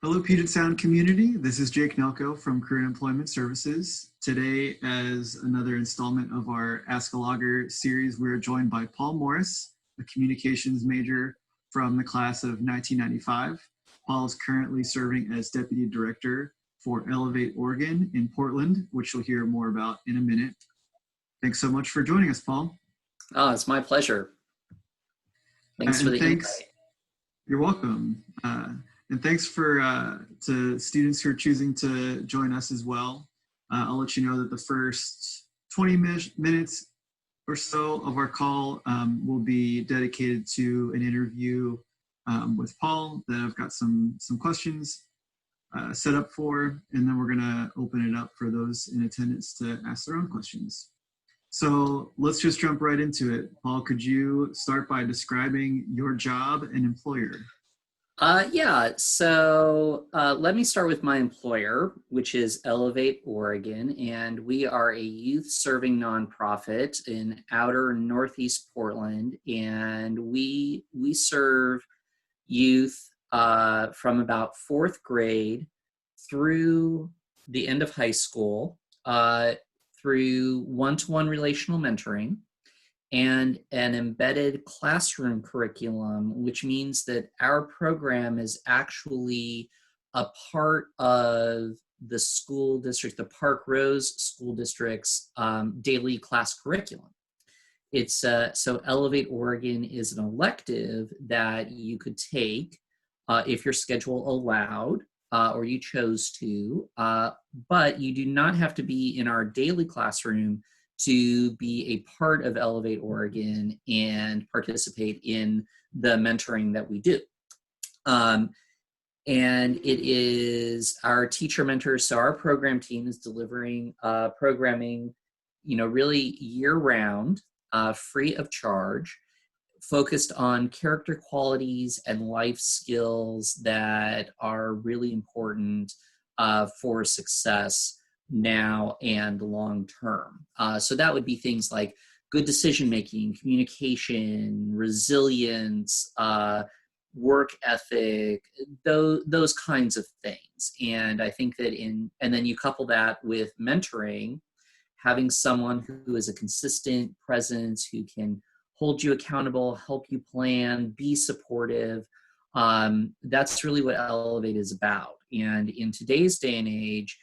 Hello, Puget Sound community. This is Jake Nelko from Career and Employment Services. Today, as another installment of our Ask a Logger series, we're joined by Paul Morris, a communications major from the class of 1995. Paul is currently serving as Deputy Director for Elevate Oregon in Portland, which you'll hear more about in a minute. Thanks so much for joining us, Paul. Oh, it's my pleasure. Thanks for the invite. You're welcome. And thanks to students who are choosing to join us as well. I'll let you know that the first 20 minutes or so of our call will be dedicated to an interview with Paul that I've got some questions set up for, and then we're gonna open it up for those in attendance to ask their own questions. So let's just jump right into it. Paul, could you start by describing your job and employer? So let me start with my employer, which is Elevate Oregon, and we are a youth-serving nonprofit in outer Northeast Portland, and we serve youth from about fourth grade through the end of high school, through one-to-one relational mentoring, and an embedded classroom curriculum, which means that our program is actually a part of the school district, the Park Rose School District's daily class curriculum. It's so Elevate Oregon is an elective that you could take if your schedule allowed or you chose to, but you do not have to be in our daily classroom to be a part of Elevate Oregon and participate in the mentoring that we do. And it is our teacher mentors, so our program team is delivering programming, really year-round, free of charge, focused on character qualities and life skills that are really important for success now and long term. So that would be things like good decision making, communication, resilience, work ethic, those kinds of things. And I think that and then you couple that with mentoring, having someone who is a consistent presence, who can hold you accountable, help you plan, be supportive. That's really what Elevate is about. And in today's day and age,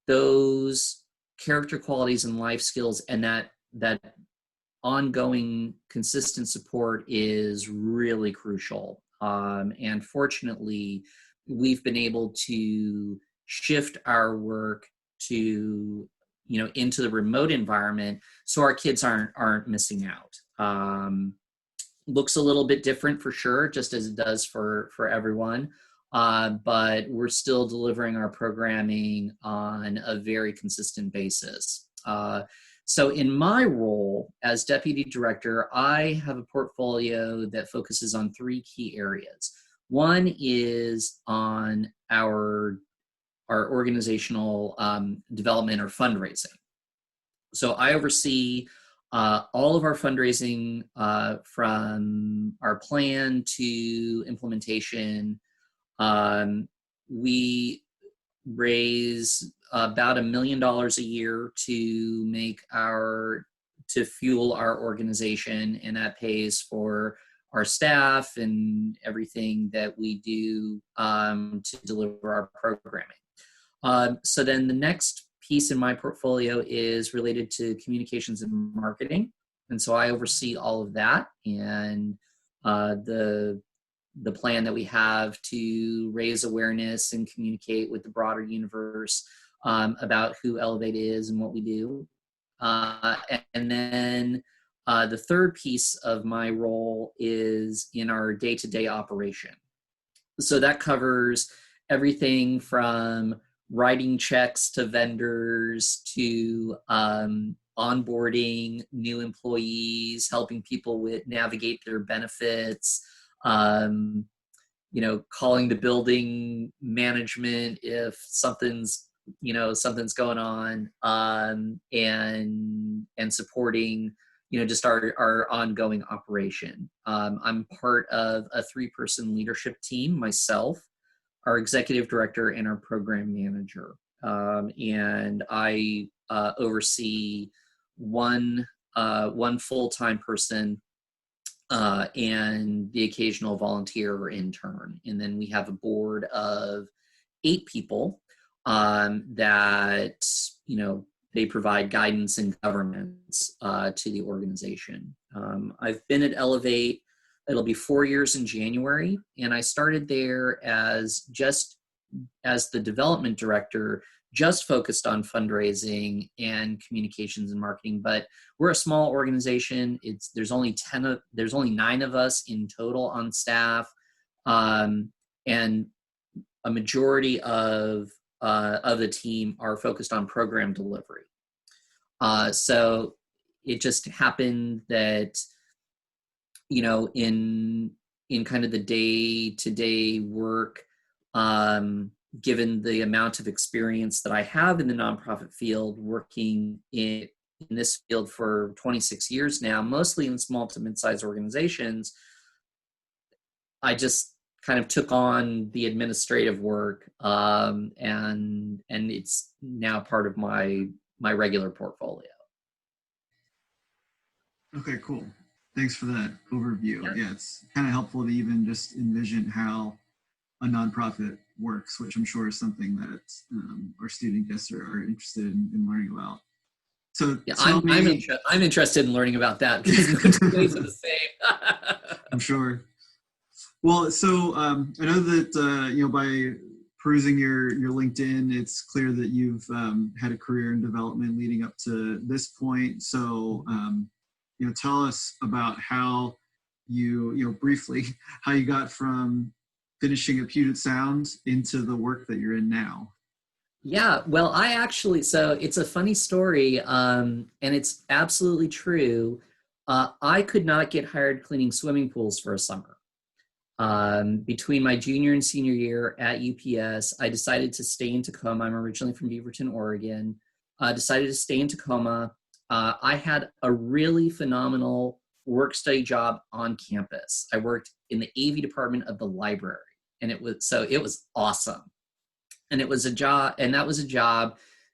those character qualities and life skills and that ongoing consistent support is really crucial. And fortunately, we've been able to shift our work to, into the remote environment so our kids aren't missing out. Looks a little bit different for sure, just as it does for everyone. But we're still delivering our programming on a very consistent basis. So in my role as Deputy Director, I have a portfolio that focuses on three key areas. One is on our organizational development or fundraising. So I oversee all of our fundraising from our plan to implementation. We raise about $1 million a year to fuel our organization, and that pays for our staff and everything that we do to deliver our programming. So then the next piece in my portfolio is related to communications and marketing, and so I oversee all of that and the plan that we have to raise awareness and communicate with the broader universe about who Elevate is and what we do. And then the third piece of my role is in our day-to-day operation. So that covers everything from writing checks to vendors to onboarding new employees, helping people navigate their benefits, calling the building management if something's going on, and supporting just our ongoing operation. I'm part of a 3-person leadership team, myself, our executive director, and our program manager. And I oversee one full-time person and the occasional volunteer or intern. And then we have a board of 8 people that, they provide guidance and governance to the organization. I've been at Elevate, it'll be 4 years in January, and I started there as the development director, just focused on fundraising and communications and marketing. But we're a small organization. There's only 9 of us in total on staff, and a majority of the team are focused on program delivery. So it just happened that, in kind of the day-to-day work, given the amount of experience that I have in the nonprofit field, working in this field for 26 years now, mostly in small to mid-sized organizations, I just kind of took on the administrative work, and it's now part of my regular portfolio. Okay, cool. Thanks for that overview. Yeah, it's kind of helpful to even just envision how a nonprofit works, which I'm sure is something that our student guests are interested in learning about. So yeah, I'm interested in learning about that because no 2 days are the same. I'm sure. Well, so I know that by perusing your LinkedIn, it's clear that you've had a career in development leading up to this point. So tell us about how you briefly how you got from finishing at Puget Sound into the work that you're in now. Yeah, well, so it's a funny story, and it's absolutely true. I could not get hired cleaning swimming pools for a summer. Between my junior and senior year at UPS, I decided to stay in Tacoma. I'm originally from Beaverton, Oregon. Decided to stay in Tacoma. I had a really phenomenal work-study job on campus. I worked in the AV department of the library, and it was awesome. And that was a job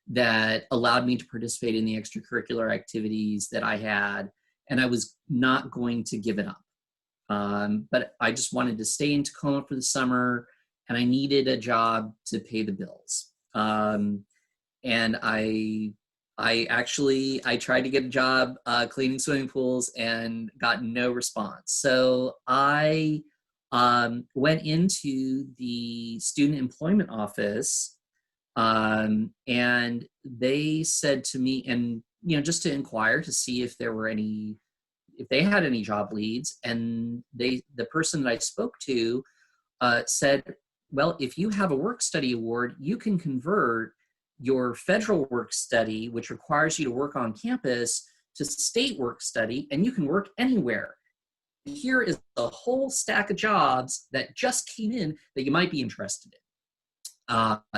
that allowed me to participate in the extracurricular activities that I had, and I was not going to give it up. But I just wanted to stay in Tacoma for the summer, and I needed a job to pay the bills. And I tried to get a job cleaning swimming pools and got no response. So I went into the student employment office, and they said to me, and just to inquire to see if they had any job leads, and the person that I spoke to said, well, if you have a work study award, you can convert your federal work study, which requires you to work on campus, to state work study, and you can work anywhere. Here is a whole stack of jobs that just came in that you might be interested in.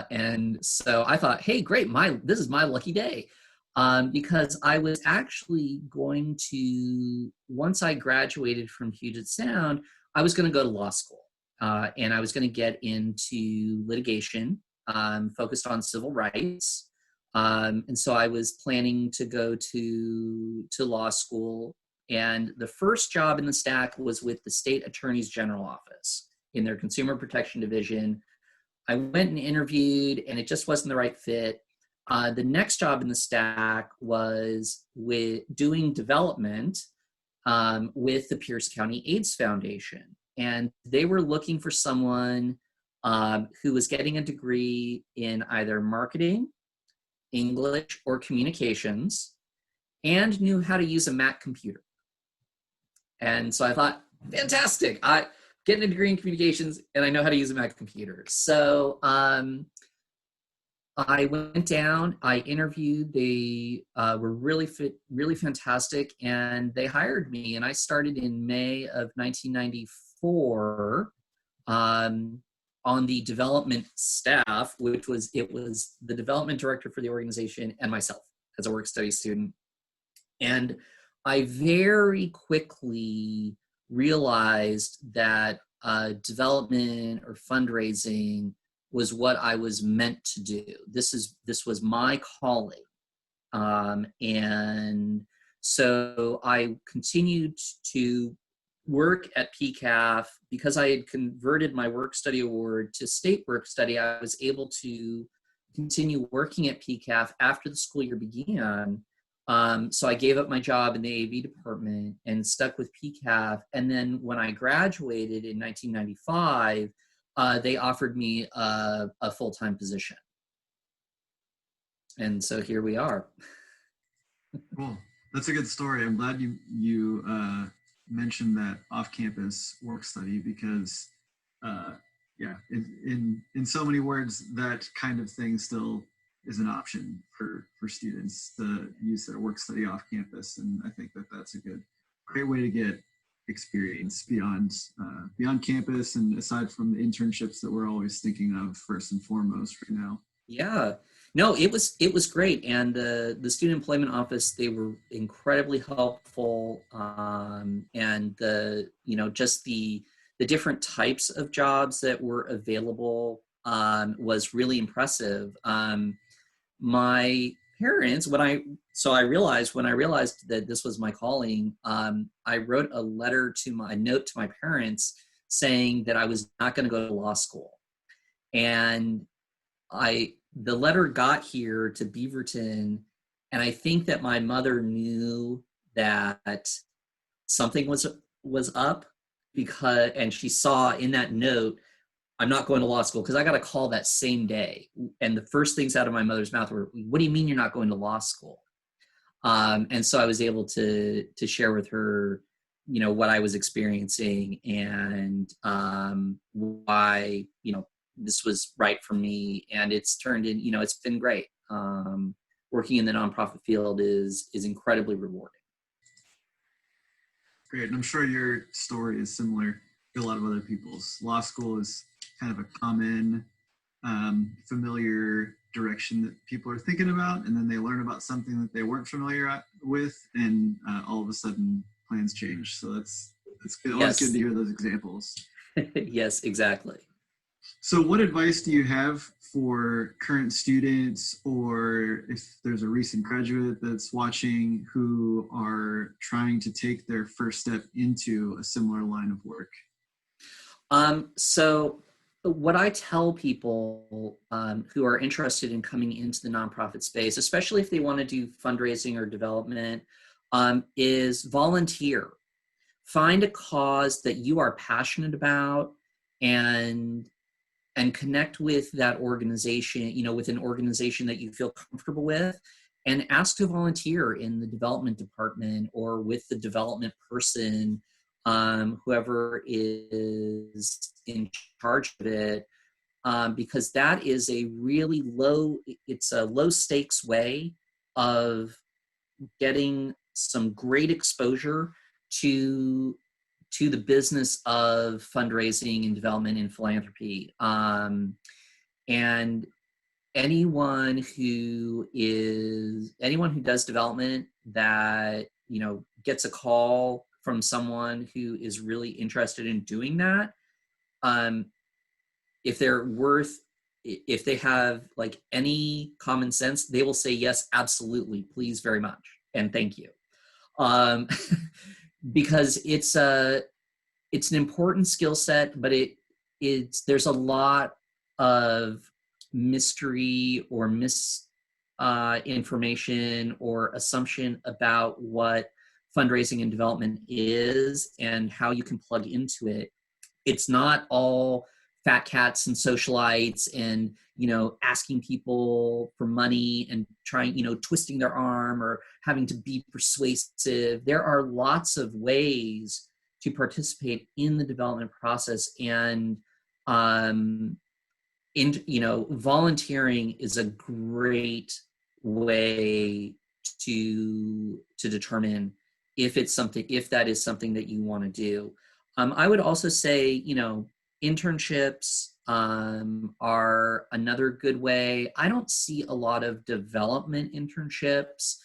And so I thought, hey, great, this is my lucky day. Because I was actually going to, once I graduated from Puget Sound, I was going to go to law school. And I was going to get into litigation, focused on civil rights. And so I was planning to go to law school. And the first job in the stack was with the state attorney's general office in their consumer protection division. I went and interviewed, and it just wasn't the right fit. The next job in the stack was with doing development with the Pierce County AIDS Foundation. And they were looking for someone who was getting a degree in either marketing, English, or communications, and knew how to use a Mac computer. And so I thought, fantastic, I getting a degree in communications and I know how to use a Mac computer. So I went down, I interviewed, they were really fantastic, and they hired me, and I started in May of 1994 on the development staff, it was the development director for the organization and myself as a work study student. And I very quickly realized that development or fundraising was what I was meant to do. This was my calling, and so I continued to work at PCAF because I had converted my work study award to state work study. I was able to continue working at PCAF after the school year began. So I gave up my job in the AV department and stuck with PCAF. And then when I graduated in 1995, they offered me a full-time position. And so here we are. Cool. That's a good story. I'm glad you mentioned that off-campus work study because, yeah, in so many words, that kind of thing still is an option for students to use their work study off campus, and I think that that's a great way to get experience beyond campus and aside from the internships that we're always thinking of first and foremost right now. Yeah. No, it was great, and the student employment office, they were incredibly helpful, and just the different types of jobs that were available was really impressive. My parents, I realized that this was my calling, I wrote a note to my parents saying that I was not going to go to law school, and the letter got here to Beaverton, and I think that my mother knew that something was up and she saw in that note, I'm not going to law school, because I got a call that same day. And the first things out of my mother's mouth were, what do you mean you're not going to law school? And so I was able to share with her, what I was experiencing and why, this was right for me, and it's turned in, it's been great. Working in the nonprofit field is incredibly rewarding. Great, and I'm sure your story is similar to a lot of other people's. Law school is kind of a common, familiar direction that people are thinking about, and then they learn about something that they weren't familiar with, and all of a sudden plans change. So that's good. Always good to hear those examples. Yes, exactly. So what advice do you have for current students, or if there's a recent graduate that's watching who are trying to take their first step into a similar line of work? So what I tell people who are interested in coming into the nonprofit space, especially if they want to do fundraising or development, is volunteer. Find a cause that you are passionate about and connect with that organization, with an organization that you feel comfortable with, and ask to volunteer in the development department or with the development person, whoever is in charge of it, because that is a really low stakes way of getting some great exposure to the business of fundraising and development and philanthropy. And anyone who does development that, gets a call from someone who is really interested in doing that, if they have like any common sense, they will say, yes, absolutely, please, very much, and thank you. Because it's an important skill set, but there's a lot of mystery or misinformation or assumption about what fundraising and development is and how you can plug into it. It's not all fat cats and socialites and, asking people for money and trying, twisting their arm or having to be persuasive. There are lots of ways to participate in the development process, and volunteering is a great way to determine if that is something that you want to do. I would also say, internships are another good way. I don't see a lot of development internships,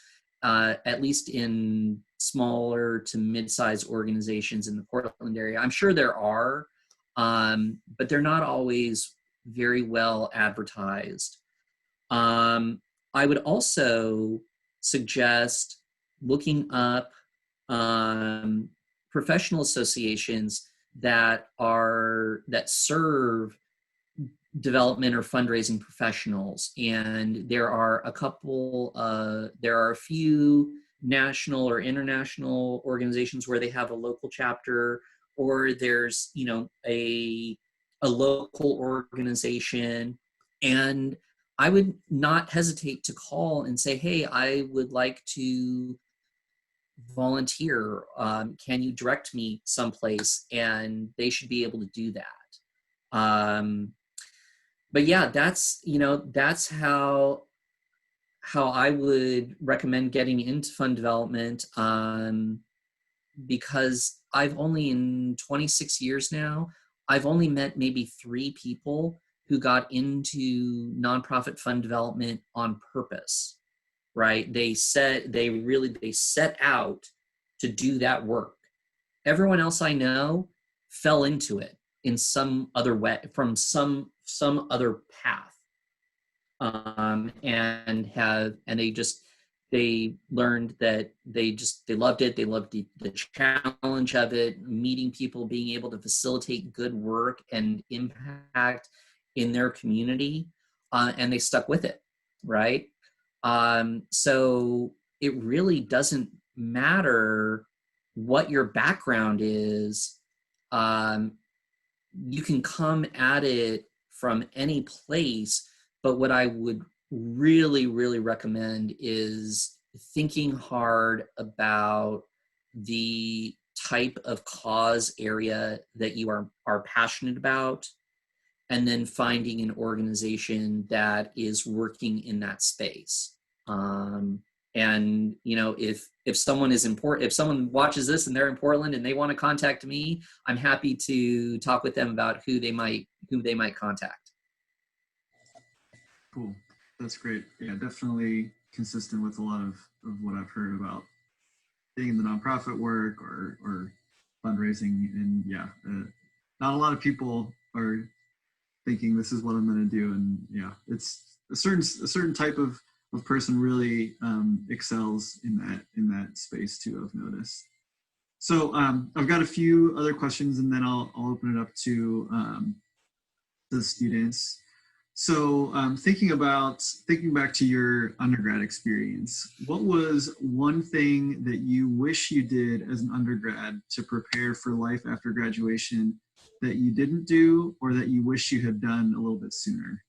at least in smaller to mid-sized organizations in the Portland area. I'm sure there are, but they're not always very well advertised. I would also suggest looking up professional associations that serve development or fundraising professionals. And there are a few national or international organizations where they have a local chapter, or there's, a local organization. And I would not hesitate to call and say, hey, I would like to volunteer. Can you direct me someplace? And they should be able to do that. But yeah, that's how I would recommend getting into fund development, because I've only, in 26 years now, I've only met maybe 3 people who got into nonprofit fund development on purpose, right? They set out to do that work. Everyone else I know fell into it in some other way, from some other path, and they learned that they loved it. They loved the challenge of it, meeting people, being able to facilitate good work and impact in their community, and they stuck with it, right? So it really doesn't matter what your background is. You can come at it from any place, but what I would really, really recommend is thinking hard about the type of cause area that you are passionate about, and then finding an organization that is working in that space. And if someone if someone watches this and they're in Portland and they want to contact me, I'm happy to talk with them about who they might contact. Cool. That's great. Yeah, definitely consistent with a lot of what I've heard about being in the nonprofit work or fundraising. And yeah, not a lot of people are thinking this is what I'm going to do. And yeah, it's a certain type of person really excels in that space too, I've noticed. So I've got a few other questions, and then I'll open it up to the students. So thinking back to your undergrad experience, what was one thing that you wish you did as an undergrad to prepare for life after graduation that you didn't do, or that you wish you had done a little bit sooner?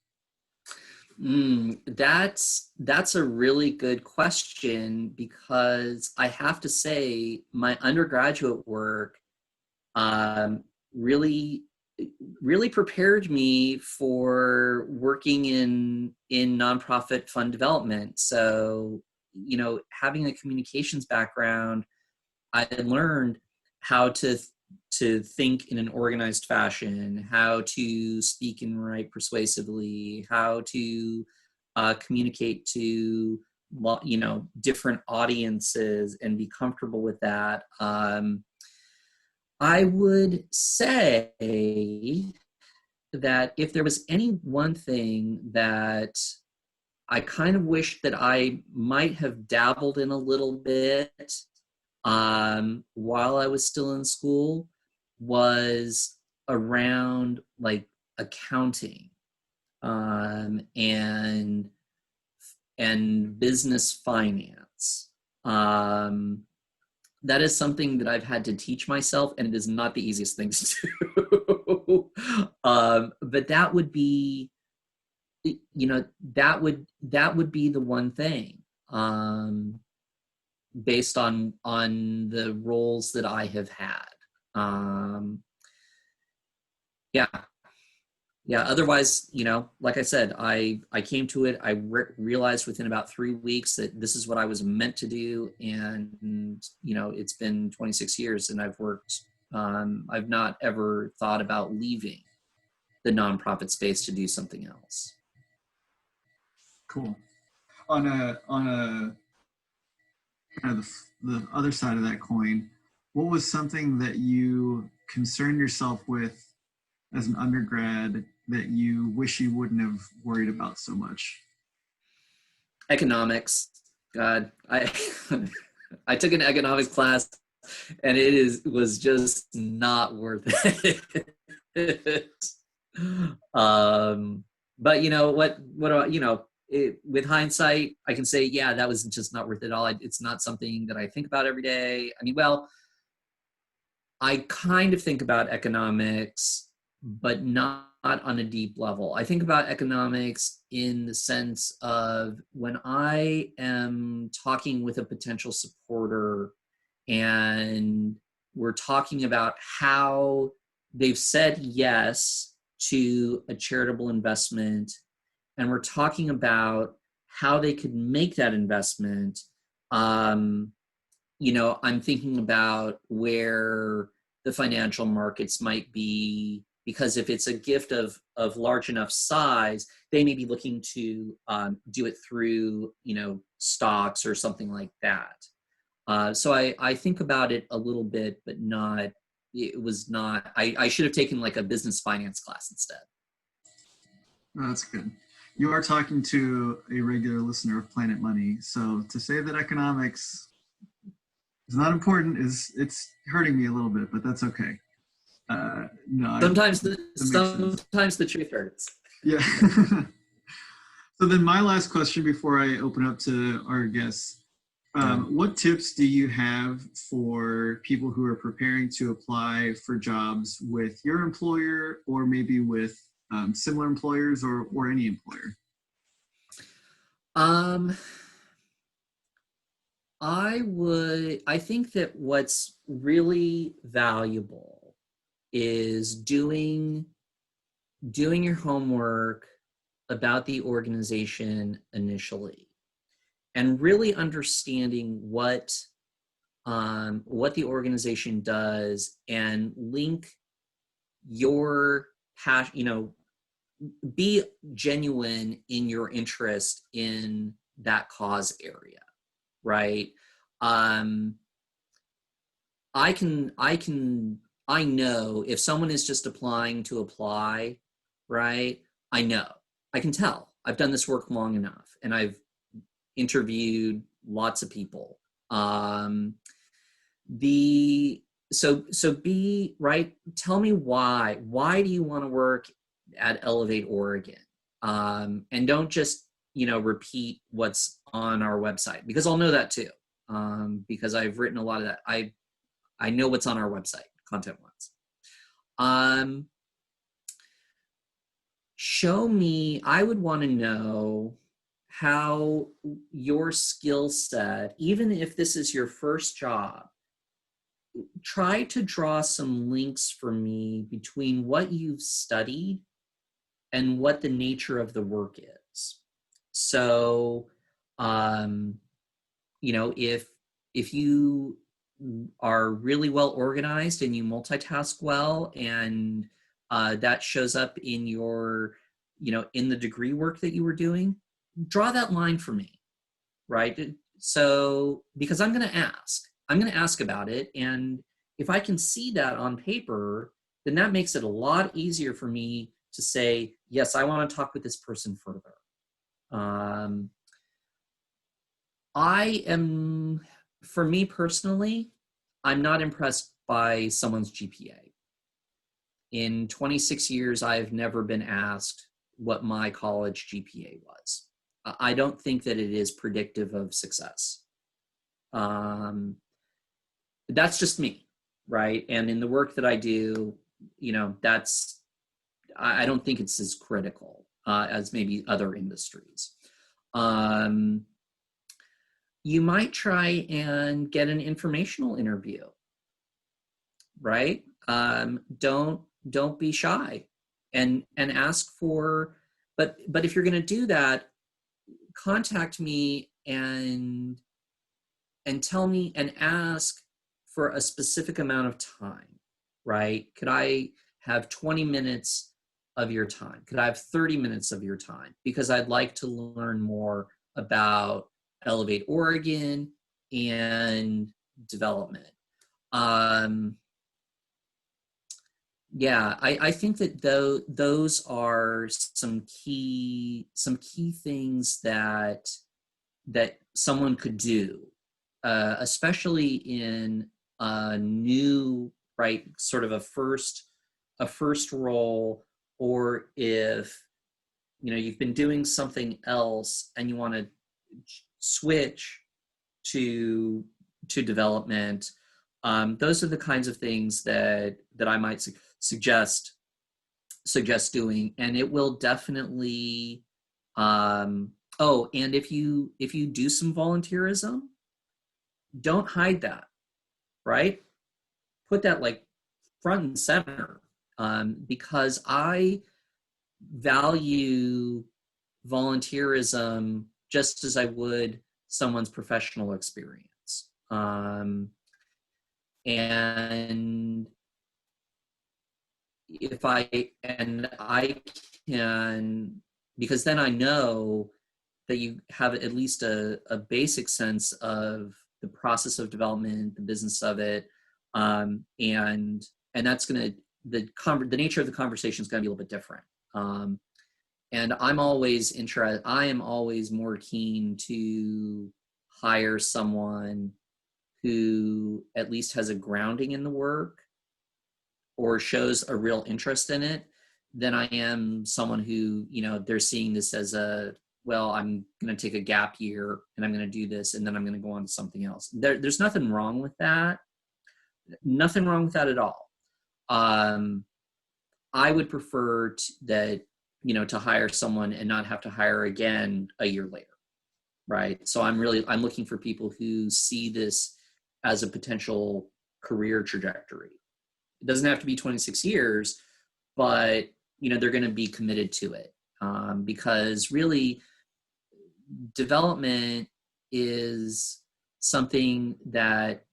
That's a really good question, because I have to say my undergraduate work really prepared me for working in nonprofit fund development. So, having a communications background, I learned how to think in an organized fashion, how to speak and write persuasively, how to communicate to different audiences and be comfortable with that. I would say that if there was any one thing that I kind of wish that I might have dabbled in a little bit while I was still in school, was around like accounting, and business finance. That is something that I've had to teach myself, and it is not the easiest thing to do. But that would be, that would be the one thing, based on the roles that I have had. Yeah. Otherwise, like I said, I came to it. I realized within about 3 weeks that this is what I was meant to do. And, it's been 26 years and I've worked, I've not ever thought about leaving the nonprofit space to do something else. Cool. On a kind of the other side of that coin, what was something that you concerned yourself with as an undergrad that you wish you wouldn't have worried about so much? Economics. God, I I took an economics class and was just not worth it. But with hindsight, I can say, yeah, that was just not worth it at all. It's not something that I think about every day. I mean, well, I kind of think about economics, but not on a deep level. I think about economics in the sense of when I am talking with a potential supporter and we're talking about how they've said yes to a charitable investment, and we're talking about how they could make that investment. I'm thinking about where the financial markets might be, because if it's a gift of large enough size, they may be looking to do it through, stocks or something like that. So I think about it a little bit, but I should have taken like a business finance class instead. Oh, that's good. You are talking to a regular listener of Planet Money. So to say that economics is not important it's hurting me a little bit, but that's okay. No, sometimes the truth hurts. Yeah. So then my last question before I open up to our guests, what tips do you have for people who are preparing to apply for jobs with your employer or maybe with similar employers or any employer? I think that what's really valuable is doing your homework about the organization initially and really understanding what the organization does, and link your passion, be genuine in your interest in that cause area, right? I know if someone is just applying to apply, right? I can tell. I've done this work long enough, and I've interviewed lots of people. So be right. Tell me why. Why do you want to work at Elevate Oregon? And don't just repeat what's on our website, because I'll know that too. Because I've written a lot of that. I know what's on our website content-wise. Show me. I would want to know how your skill set, even if this is your first job, try to draw some links for me between what you've studied and what the nature of the work is. So, if you are really well organized and you multitask well, and that shows up in your, in the degree work that you were doing, draw that line for me, right? So, because I'm going to ask about it. And if I can see that on paper, then that makes it a lot easier for me to say, yes, I want to talk with this person further. For me personally, I'm not impressed by someone's GPA. In 26 years, I've never been asked what my college GPA was. I don't think that it is predictive of success. That's just me, right? And in the work that I do, I don't think it's as critical as maybe other industries. You might try and get an informational interview, right? Don't be shy and ask for, but if you're going to do that, contact me and tell me and ask for a specific amount of time, right? Could I have 20 minutes of your time? Could I have 30 minutes of your time? Because I'd like to learn more about Elevate Oregon and development. Yeah, I think that those are some key things that someone could do, especially in a new, right, sort of a first role, or if you've been doing something else and you want to switch to development. Those are the kinds of things that I might suggest doing, and it will definitely. Oh, and if you do some volunteerism, don't hide that, right? Put that like front and center, because I value volunteerism just as I would someone's professional experience. And if I can, because then I know that you have at least a basic sense of the process of development, the business of it, and that's going to, the nature of the conversation is going to be a little bit different. And I am always more keen to hire someone who at least has a grounding in the work or shows a real interest in it than I am someone who, they're seeing this as I'm going to take a gap year and I'm going to do this and then I'm going to go on to something else. There's nothing wrong with that. Nothing wrong with that at all. I would prefer to hire someone and not have to hire again a year later, right? So I'm looking for people who see this as a potential career trajectory. It doesn't have to be 26 years, but they're going to be committed to it, because really development is something that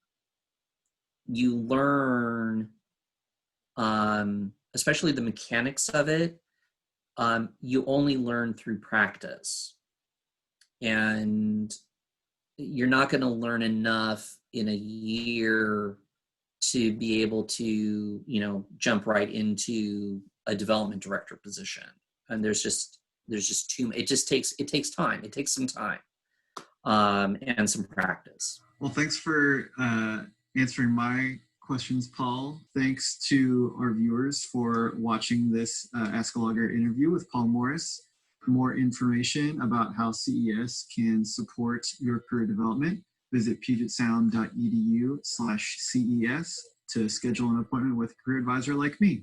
you learn, especially the mechanics of it. You only learn through practice, and you're not going to learn enough in a year to be able to, jump right into a development director position. And there's just too, it takes time. It takes some time, and some practice. Well, thanks for answering my questions, Paul. Thanks to our viewers for watching this Ask a Logger interview with Paul Morris. For more information about how CES can support your career development, visit pugetsound.edu/CES to schedule an appointment with a career advisor like me.